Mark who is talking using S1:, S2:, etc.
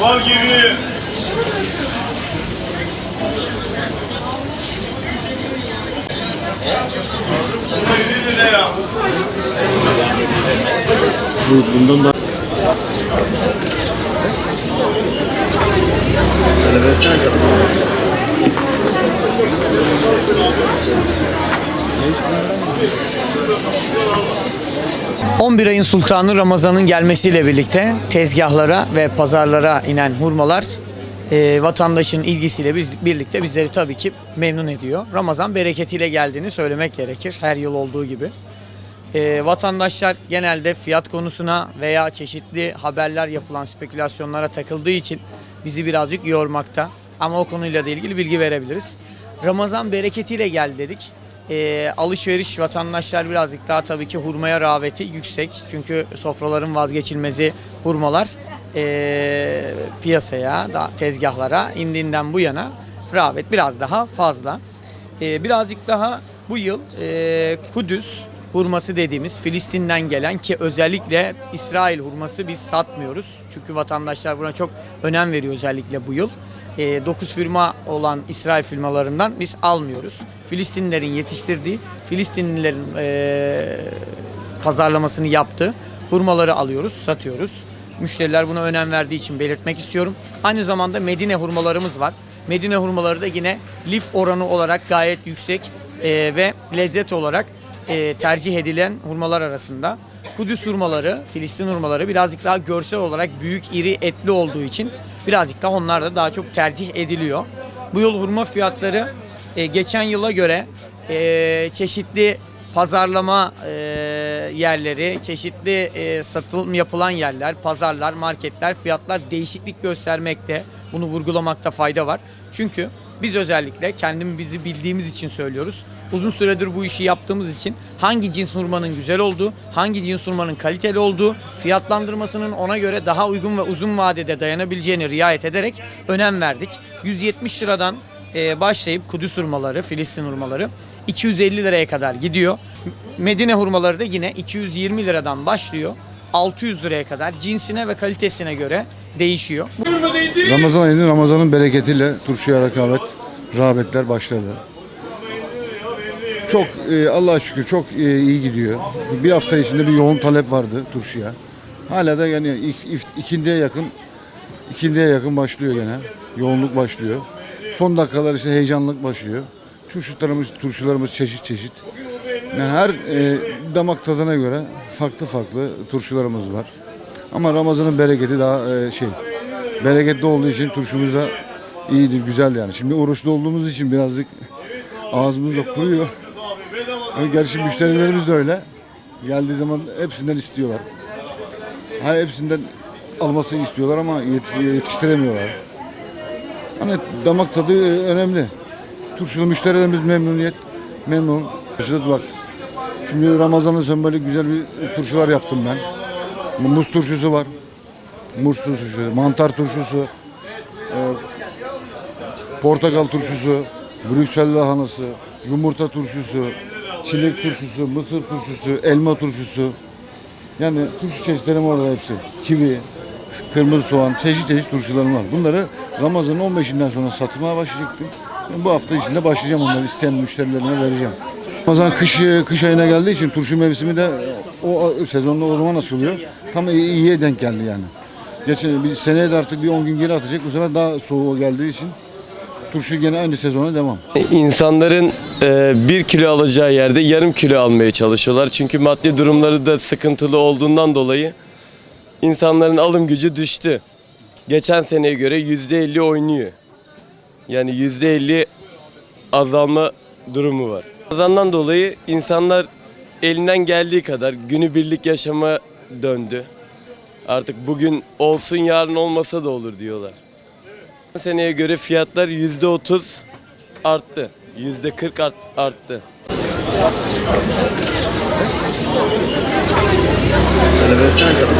S1: Bal gibi.
S2: Bundan da böyle versene canım.
S3: 11 ayın sultanı Ramazan'ın gelmesiyle birlikte tezgahlara ve pazarlara inen hurmalar vatandaşın ilgisiyle birlikte bizleri tabii ki memnun ediyor. Ramazan bereketiyle geldiğini söylemek gerekir, her yıl olduğu gibi. Vatandaşlar genelde fiyat konusuna veya çeşitli haberler yapılan spekülasyonlara takıldığı için bizi birazcık yormakta. Ama o konuyla da ilgili bilgi verebiliriz. Ramazan bereketiyle geldi dedik. Alışveriş, vatandaşlar birazcık daha tabii ki hurmaya rağbeti yüksek. Çünkü sofraların vazgeçilmezi hurmalar piyasaya, tezgahlara indiğinden bu yana rağbet biraz daha fazla. Birazcık daha bu yıl Kudüs hurması dediğimiz Filistin'den gelen, ki özellikle İsrail hurması biz satmıyoruz. Çünkü vatandaşlar buna çok önem veriyor özellikle bu yıl. 9 firma olan İsrail firmalarından biz almıyoruz. Filistinlilerin yetiştirdiği, Filistinlilerin pazarlamasını yaptığı hurmaları alıyoruz, satıyoruz. Müşteriler buna önem verdiği için belirtmek istiyorum. Aynı zamanda Medine hurmalarımız var. Medine hurmaları da yine lif oranı olarak gayet yüksek ve lezzet olarak tercih edilen hurmalar arasında. Kudüs hurmaları, Filistin hurmaları birazcık daha görsel olarak büyük, iri, etli olduğu için birazcık daha onlar da daha çok tercih ediliyor. Bu yıl hurma fiyatları geçen yıla göre çeşitli pazarlama yerleri, çeşitli satılım yapılan yerler, pazarlar, marketler, fiyatlar değişiklik göstermekte. Bunu vurgulamakta fayda var. Çünkü biz özellikle kendimizi bildiğimiz için söylüyoruz. Uzun süredir bu işi yaptığımız için hangi cins hurmanın güzel olduğu, hangi cins hurmanın kaliteli olduğu, fiyatlandırmasının ona göre daha uygun ve uzun vadede dayanabileceğini riayet ederek önem verdik. 170 liradan başlayıp Kudüs hurmaları, Filistin hurmaları 250 liraya kadar gidiyor. Medine hurmaları da yine 220 liradan başlıyor. 600 liraya kadar cinsine ve kalitesine göre değişiyor.
S4: Ramazan ayının Ramazan'ın bereketiyle turşuya rağbetler başladı. Çok Allah'a şükür çok iyi gidiyor. Bir hafta içinde bir yoğun talep vardı turşuya. Hala da yani ikindiye yakın başlıyor gene. Yoğunluk başlıyor. Son dakikalar işte heyecanlık başlıyor. Turşularımız çeşit çeşit. Yani her damak tadına göre farklı turşularımız var. Ama Ramazan'ın bereketi daha bereketli olduğu için turşumuz da iyidir, güzel yani. Şimdi oruçlu olduğumuz için birazcık ağzımız da kuruyor. Gerçi müşterilerimiz de öyle. Geldiği zaman hepsinden istiyorlar. Hepsinden almasını istiyorlar ama yetiştiremiyorlar. Hani damak tadı önemli. Turşulu müşterilerimiz memnun. Bak. Şimdi Ramazan'ın son böyle güzel bir turşular yaptım ben. Muz turşusu var. Muz turşusu, mantar turşusu, portakal turşusu, Brüksel lahanası, yumurta turşusu, çilek turşusu, mısır turşusu, elma turşusu. Yani turşu çeşitlerim var hepsi. Kivi, kırmızı soğan, çeşit turşularım var. Bunları Ramazan'ın 15'inden sonra satmaya başlayacaktım. Yani bu hafta içinde başlayacağım, onları isteyen müşterilerime vereceğim. Ramazan kış ayına geldiği için turşu mevsimi de o sezonda o zaman açılıyor. Tam iyiye denk geldi yani. Geçen bir seneye de artık bir 10 gün geri atacak. Bu sefer daha soğuğa geldiği için turşu gene aynı sezona devam.
S5: İnsanların 1 kilo alacağı yerde yarım kilo almaya çalışıyorlar. Çünkü maddi durumları da sıkıntılı olduğundan dolayı insanların alım gücü düştü. Geçen seneye göre %50 oynuyor. Yani %50 azalma durumu var. Azından dolayı insanlar elinden geldiği kadar günübirlik yaşama döndü. Artık bugün olsun yarın olmasa da olur diyorlar. Seneye göre fiyatlar %30 arttı. %40 arttı.
S2: böyle versene canım.